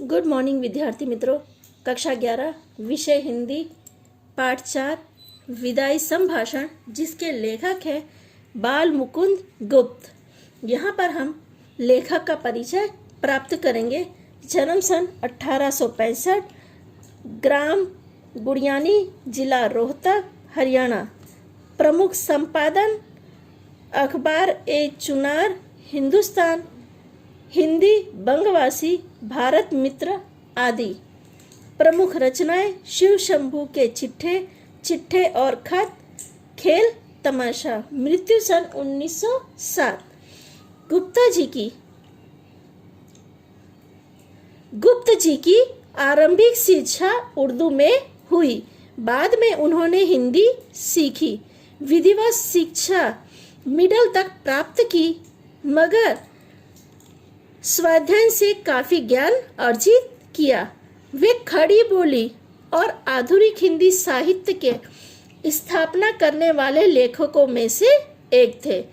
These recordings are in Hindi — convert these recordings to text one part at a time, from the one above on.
गुड मॉर्निंग विद्यार्थी मित्रों। कक्षा 11 विषय हिंदी पाठ 4 विदाई संभाषण, जिसके लेखक हैं बाल मुकुंद गुप्त। यहाँ पर हम लेखक का परिचय प्राप्त करेंगे। जन्म सन 1865, ग्राम गुड़ियानी, जिला रोहतक, हरियाणा। प्रमुख संपादन अखबार ए चुनार, हिंदुस्तान, हिंदी, बंगवासी, भारत मित्र आदि। प्रमुख रचनाएं शिव शंभू के चिट्ठे और खत, खेल तमाशा। मृत्यु सन 1907। गुप्त जी की आरंभिक शिक्षा उर्दू में हुई। बाद में उन्होंने हिंदी सीखी। विधिवत शिक्षा मिडिल तक प्राप्त की, मगर स्वाध्ययन से काफी ज्ञान अर्जित किया। वे खड़ी बोली और आधुनिक हिंदी साहित्य के स्थापना करने वाले लेखकों में से एक थे।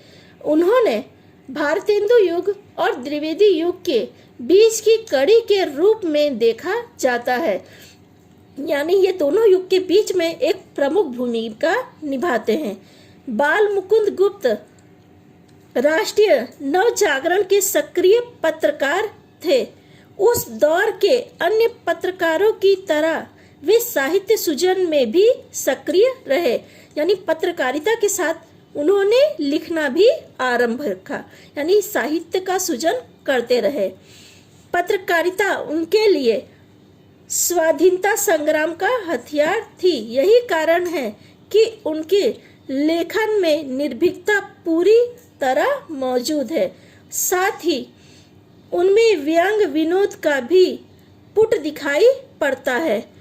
उन्होंने भारतेंदु युग और द्विवेदी युग के बीच की कड़ी के रूप में देखा जाता है, यानी ये दोनों युग के बीच में एक प्रमुख भूमिका निभाते हैं। बाल मुकुंद गुप्त राष्ट्रीय नवजागरण के सक्रिय पत्रकार थे। उस दौर के अन्य पत्रकारों की तरह वे साहित्य सृजन में भी सक्रिय रहे, यानी पत्रकारिता के साथ उन्होंने लिखना भी आरंभ रखा, यानी साहित्य का सृजन करते रहे। पत्रकारिता उनके लिए स्वाधीनता संग्राम का हथियार थी। यही कारण है कि उनके लेखन में निर्भीकता पूरी तरह मौजूद है। साथ ही उनमें व्यंग विनोद का भी पुट दिखाई पड़ता है।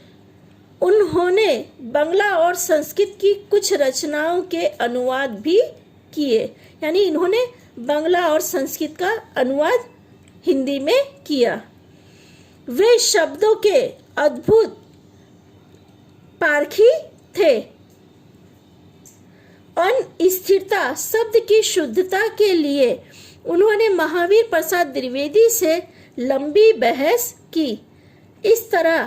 उन्होंने बांग्ला और संस्कृत की कुछ रचनाओं के अनुवाद भी किए, यानी इन्होंने बांग्ला और संस्कृत का अनुवाद हिंदी में किया। वे शब्दों के अद्भुत पारखी थे। अस्थिरता शब्द की शुद्धता के लिए उन्होंने महावीर प्रसाद द्विवेदी से लंबी बहस की। इस तरह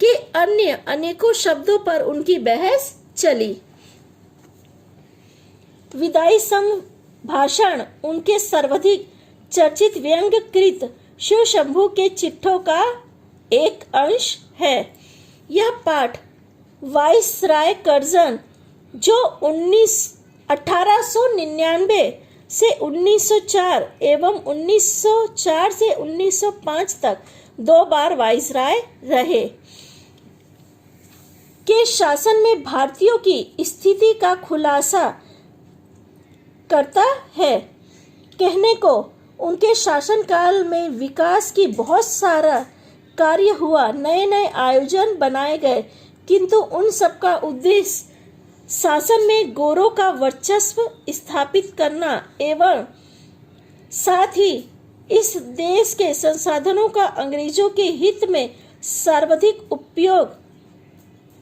के अन्य अनेकों शब्दों पर उनकी बहस चली। विदाई संभाषण उनके सर्वाधिक चर्चित व्यंग्यकृत शिव शंभू के चिट्ठों का एक अंश है। यह पाठ वाइसराय कर्जन, जो 1899 से 1904 एवं 1904 से 1905 तक 2 बार वाइसराय रहे, के शासन में भारतीयों की स्थिति का खुलासा करता है। कहने को उनके शासनकाल में विकास की बहुत सारा कार्य हुआ, नए नए आयोजन बनाए गए, किंतु उन सब का उद्देश्य शासन में गोरों का वर्चस्व स्थापित करना एवं साथ ही इस देश के संसाधनों का अंग्रेजों के हित में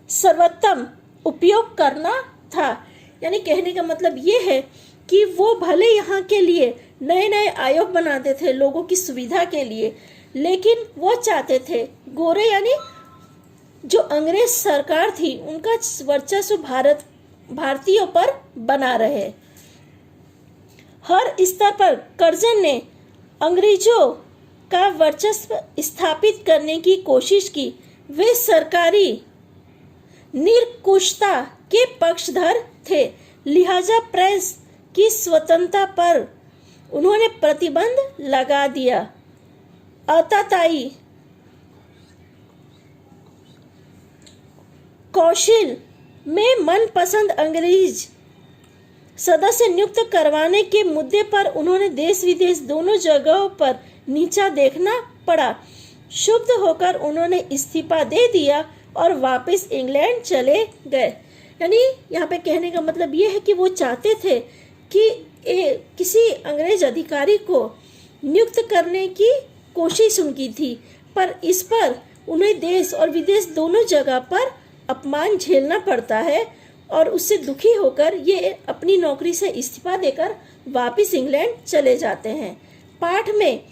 सर्वोत्तम उपयोग करना था। यानी कहने का मतलब ये है कि वो भले यहाँ के लिए नए नए आयोग बनाते थे लोगों की सुविधा के लिए, लेकिन वो चाहते थे गोरे यानी जो अंग्रेज सरकार थी उनका वर्चस्व भारतीयों पर बना रहे। हर स्तर पर कर्जन ने अंग्रेजों का वर्चस्व स्थापित करने की कोशिश की। वे सरकारी निरंकुशता के पक्षधर थे, लिहाजा प्रेस की स्वतंत्रता पर उन्होंने प्रतिबंध लगा दिया। आताताई कौशल में मनपसंद अंग्रेज सदस्य नियुक्त करवाने के मुद्दे पर उन्होंने देश विदेश दोनों जगहों पर नीचा देखना पड़ा। क्षुब्ध होकर उन्होंने इस्तीफा दे दिया और वापस इंग्लैंड चले गए। यानी यहाँ पे कहने का मतलब ये है कि वो चाहते थे कि किसी अंग्रेज अधिकारी को नियुक्त करने की कोशिश उनकी थी, पर इस पर उन्हें देश और विदेश दोनों जगह पर अपमान झेलना पड़ता है और उससे दुखी होकर ये अपनी नौकरी से इस्तीफा देकर वापस इंग्लैंड चले जाते हैं। पाठ में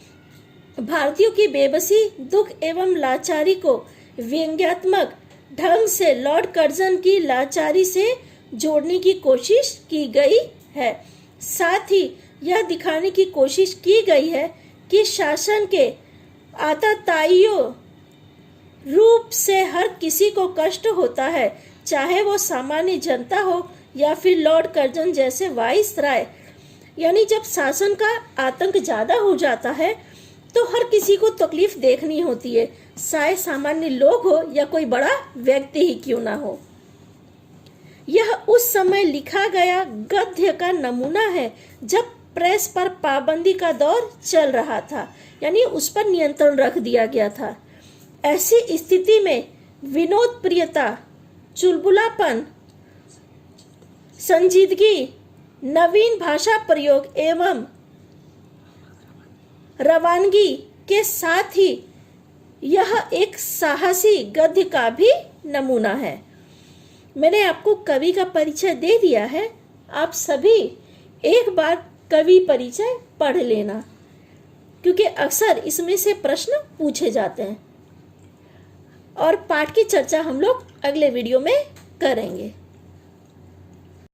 भारतीयों की बेबसी, दुख एवं लाचारी को व्यंग्यात्मक ढंग से लॉर्ड कर्जन की लाचारी से जोड़ने की कोशिश की गई है। साथ ही यह दिखाने की कोशिश की गई है कि शासन के आतताइयों रूप से हर किसी को कष्ट होता है, चाहे वो सामान्य जनता हो या फिर लॉर्ड कर्जन जैसे वाइसराय। यानी जब शासन का आतंक ज्यादा हो जाता है तो हर किसी को तकलीफ देखनी होती है, चाहे सामान्य लोग हो या कोई बड़ा व्यक्ति ही क्यों ना हो। यह उस समय लिखा गया गद्य का नमूना है जब प्रेस पर पाबंदी का दौर चल रहा था, यानी उस पर नियंत्रण रख दिया गया था। ऐसी स्थिति में विनोद प्रियता, चुलबुलापन, संजीदगी, नवीन भाषा प्रयोग एवं रवानगी के साथ ही यह एक साहसी गद्य का भी नमूना है। मैंने आपको कवि का परिचय दे दिया है, आप सभी एक बार कवि परिचय पढ़ लेना, क्योंकि अक्सर इसमें से प्रश्न पूछे जाते हैं। और पाठ की चर्चा हम लोग अगले वीडियो में करेंगे।